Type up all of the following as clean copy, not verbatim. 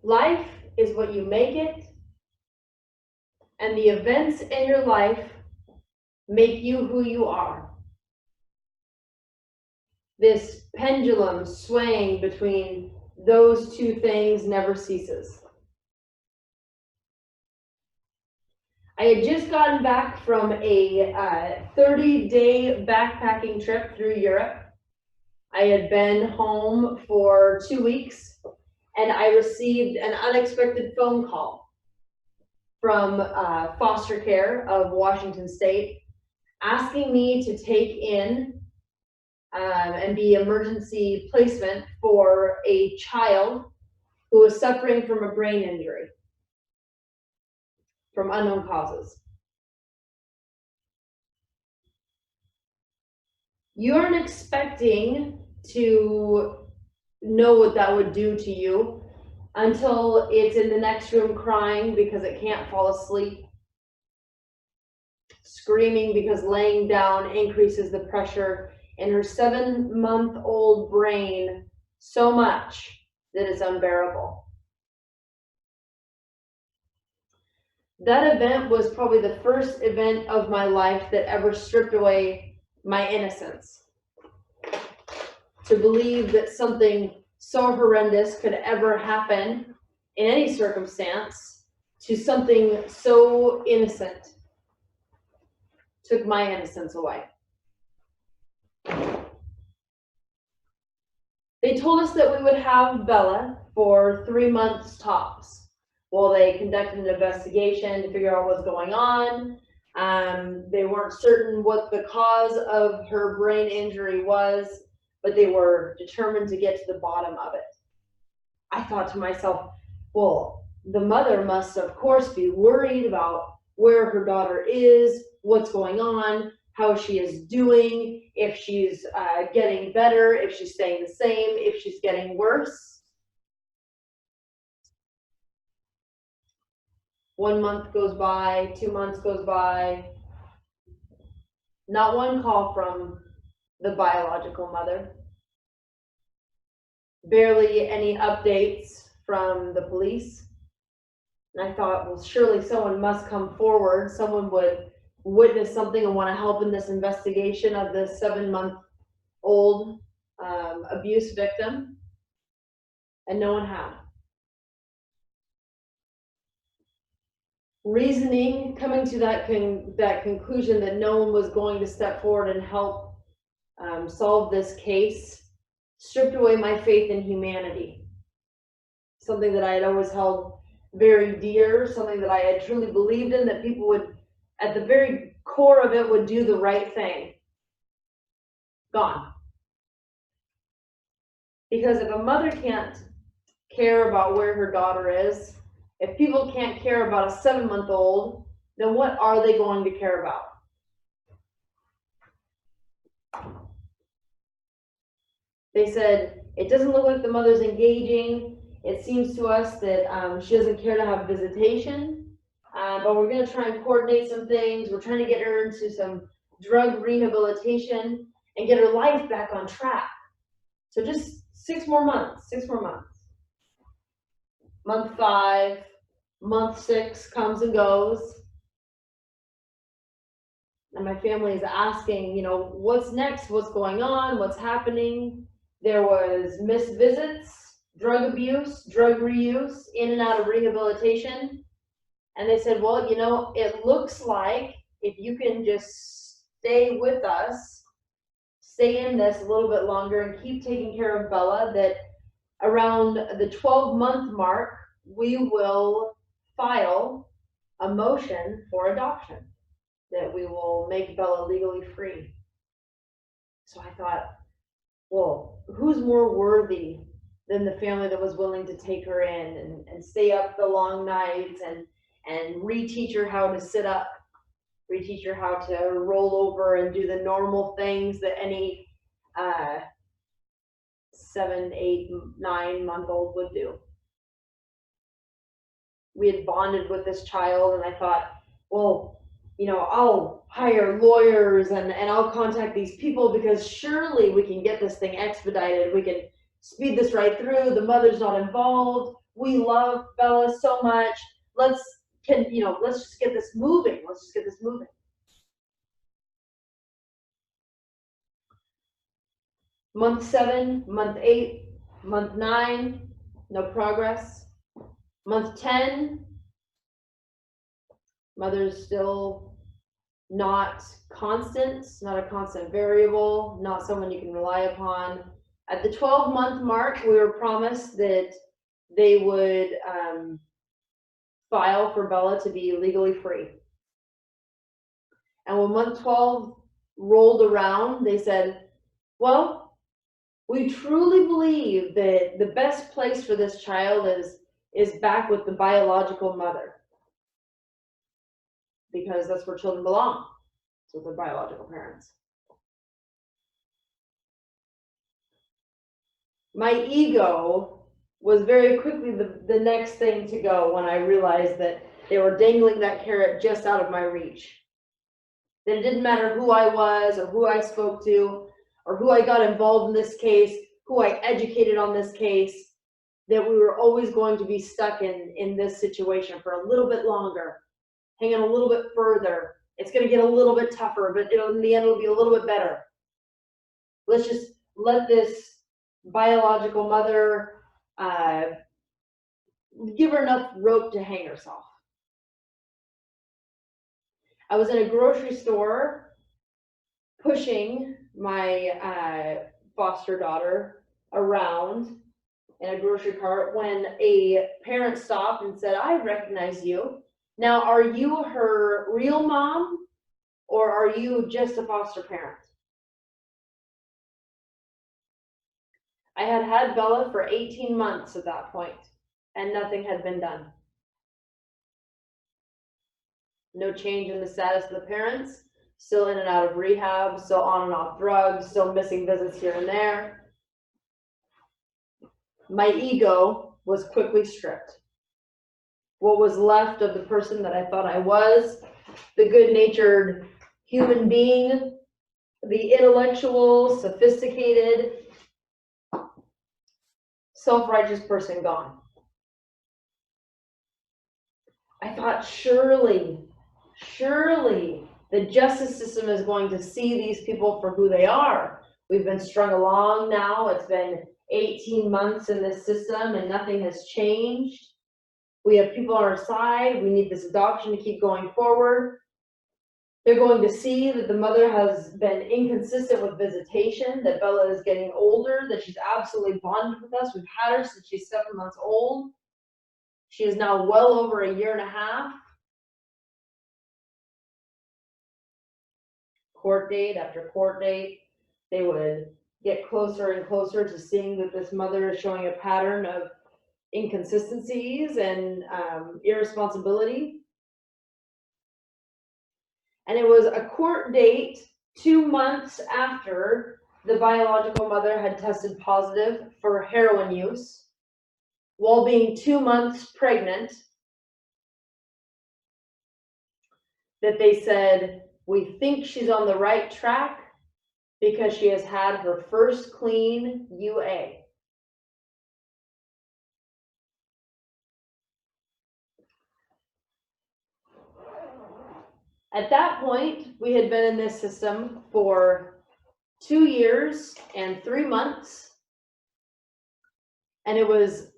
Life is what you make it, and the events in your life make you who you are. This pendulum swaying between those two things never ceases. I had just gotten back from a 30-day backpacking trip through Europe. I had been home for 2 weeks, and I received an unexpected phone call from foster care of Washington State, asking me to take in and be emergency placement for a child who was suffering from a brain injury from unknown causes. You aren't expecting to know what that would do to you until it's in the next room crying because it can't fall asleep, screaming because laying down increases the pressure in her 7-month-old brain so much that it's unbearable. That event was probably the first event of my life that ever stripped away my innocence. To believe that something so horrendous could ever happen in any circumstance to something so innocent took my innocence away. They told us that we would have Bella for 3 months tops while they conducted an investigation to figure out what's going on. They weren't certain what the cause of her brain injury was, but they were determined to get to the bottom of it. I thought to myself, well, the mother must of course be worried about where her daughter is, what's going on, how she is doing, if she's getting better, if she's staying the same, if she's getting worse. 1 month goes by, 2 months goes by, not one call from the biological mother. Barely any updates from the police. And I thought, well, surely someone must come forward. Someone would witness something and want to help in this investigation of this 7-month-old abuse victim. And no one had. Reasoning, coming to that conclusion that no one was going to step forward and help solve this case, stripped away my faith in humanity. Something that I had always held very dear, something that I had truly believed in, that people would, at the very core of it, would do the right thing. Gone. Because if a mother can't care about where her daughter is, if people can't care about a 7-month-old, then what are they going to care about? They said, it doesn't look like the mother's engaging. It seems to us that she doesn't care to have visitation, but we're going to try and coordinate some things. We're trying to get her into some drug rehabilitation and get her life back on track. So just 6 more months, 6 more months. Month 5, month 6 comes and goes. And my family is asking, what's next? What's going on? What's happening? There was missed visits, drug abuse, drug reuse, in and out of rehabilitation. And they said, well, it looks like if you can just stay with us, stay in this a little bit longer and keep taking care of Bella, that around the 12-month mark, we will file a motion for adoption, that we will make Bella legally free. So I thought, well, who's more worthy than the family that was willing to take her in and stay up the long nights and reteach her how to sit up, reteach her how to roll over and do the normal things that any 7, 8, 9-month-old would do. We had bonded with this child, and I thought, well, I'll hire lawyers and I'll contact these people because surely we can get this thing expedited. We can speed this right through. The mother's not involved. we love Bella so much. Let's just get this moving. Let's just get this moving. Month 7, month 8, month 9, no progress. Month 10, mother's still not constant, not a constant variable, not someone you can rely upon. At the 12-month mark, we were promised that they would file for Bella to be legally free. And when month 12 rolled around, they said, well, we truly believe that the best place for this child is back with the biological mother, because that's where children belong, with their biological parents. My ego was very quickly the next thing to go when I realized that they were dangling that carrot just out of my reach. That it didn't matter who I was or who I spoke to or who I got involved in this case, who I educated on this case, that we were always going to be stuck in this situation for a little bit longer, hanging a little bit further. It's going to get a little bit tougher, but in the end, it'll be a little bit better. Let's just let this biological mother give her enough rope to hang herself. I was in a grocery store pushing my foster daughter around in a grocery cart when a parent stopped and said, I recognize you. Now, are you her real mom or are you just a foster parent? I had had Bella for 18 months at that point, and nothing had been done. No change in the status of the parents, still in and out of rehab, still on and off drugs, still missing visits here and there. My ego was quickly stripped. What was left of the person that I thought I was, the good-natured human being, the intellectual, sophisticated, self-righteous person, gone. I thought surely the justice system is going to see these people for who they are. We've been strung along now. It's been 18 months in this system and nothing has changed. We have people on our side. We need this adoption to keep going forward. They're going to see that the mother has been inconsistent with visitation, that Bella is getting older, that she's absolutely bonded with us. We've had her since she's 7 months old. She is now well over a year and a half. Court date after court date, they would get closer and closer to seeing that this mother is showing a pattern of inconsistencies and irresponsibility. And it was a court date 2 months after the biological mother had tested positive for heroin use while being 2 months pregnant that they said, we think she's on the right track because she has had her first clean UA. At that point, we had been in this system for 2 years and 3 months, and it was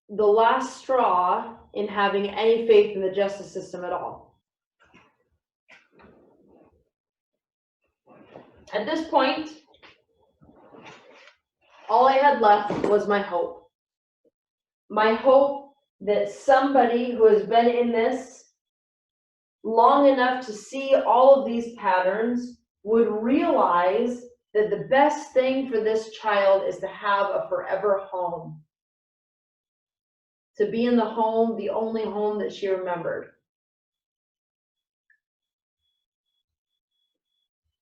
the last straw in having any faith in the justice system at all. At this point, all I had left was my hope. My hope that somebody who has been in this long enough to see all of these patterns would realize that the best thing for this child is to have a forever home. To be in the home, the only home that she remembered.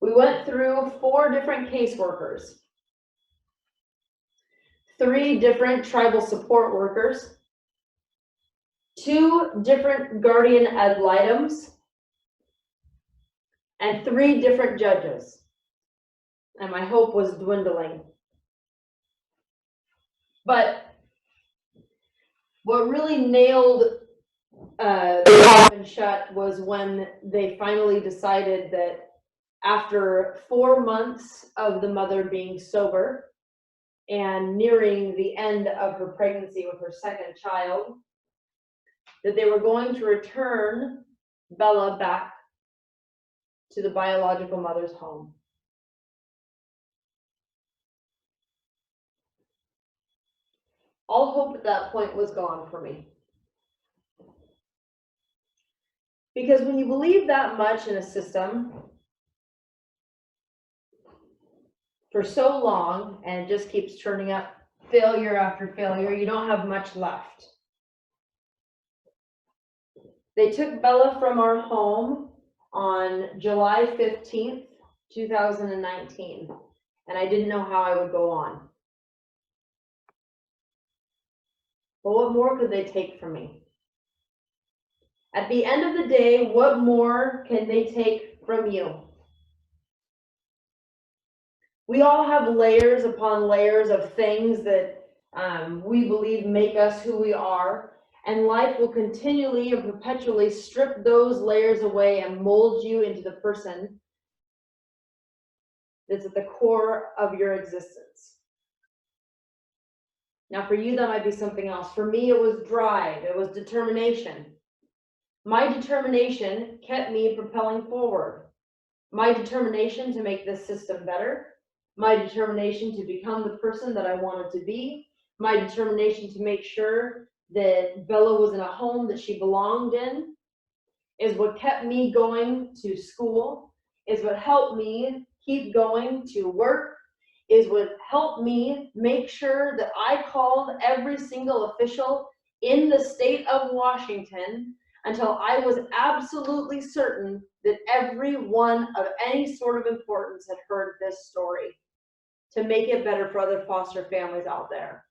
We went through 4 different caseworkers, 3 different tribal support workers, 2 different guardian ad litems, and 3 different judges. And my hope was dwindling. But What really nailed and shut was when they finally decided that after 4 months of the mother being sober and nearing the end of her pregnancy with her second child, that they were going to return Bella back to the biological mother's home. All hope at that point was gone for me. Because when you believe that much in a system for so long, and it just keeps turning up failure after failure, you don't have much left. They took Bella from our home on July 15th, 2019, and I didn't know how I would go on. But what more could they take from me? At the end of the day, what more can they take from you? We all have layers upon layers of things that we believe make us who we are, and life will continually and perpetually strip those layers away and mold you into the person that's at the core of your existence. Now, for you, that might be something else. For me, it was drive, it was determination. My determination kept me propelling forward. My determination to make this system better, my determination to become the person that I wanted to be, my determination to make sure that Bella was in a home that she belonged in, is what kept me going to school, is what helped me keep going to work, is what helped me make sure that I called every single official in the state of Washington until I was absolutely certain that everyone of any sort of importance had heard this story, to make it better for other foster families out there.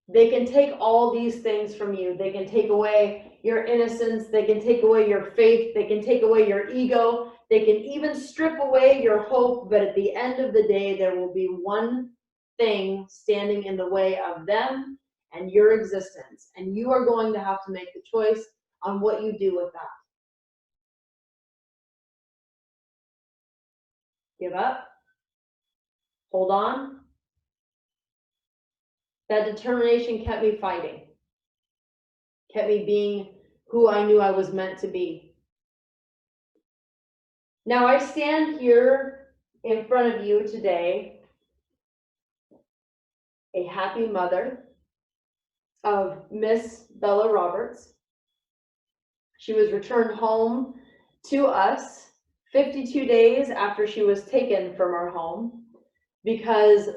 They can take all these things from you. They can take away your innocence. They can take away your faith. They can take away your ego. They can even strip away your hope. But at the end of the day, there will be one thing standing in the way of them and your existence. And you are going to have to make the choice on what you do with that. Give up? Hold on? That determination kept me fighting, kept me being who I knew I was meant to be. Now I stand here in front of you today, a happy mother of Miss Bella Roberts. She was returned home to us 52 days after she was taken from our home, because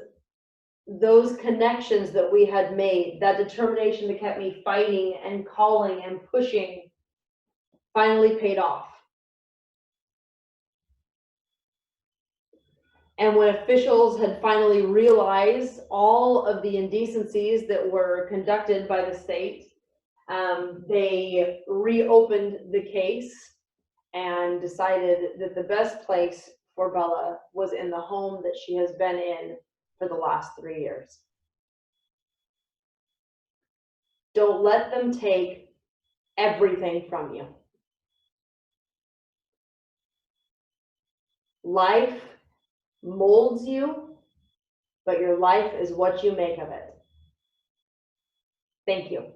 those connections that we had made, that determination that kept me fighting and calling and pushing, finally paid off. And when officials had finally realized all of the indecencies that were conducted by the state, they reopened the case and decided that the best place for Bella was in the home that she has been in for the last 3 years. Don't let them take everything from you. Life molds you, but your life is what you make of it. Thank you.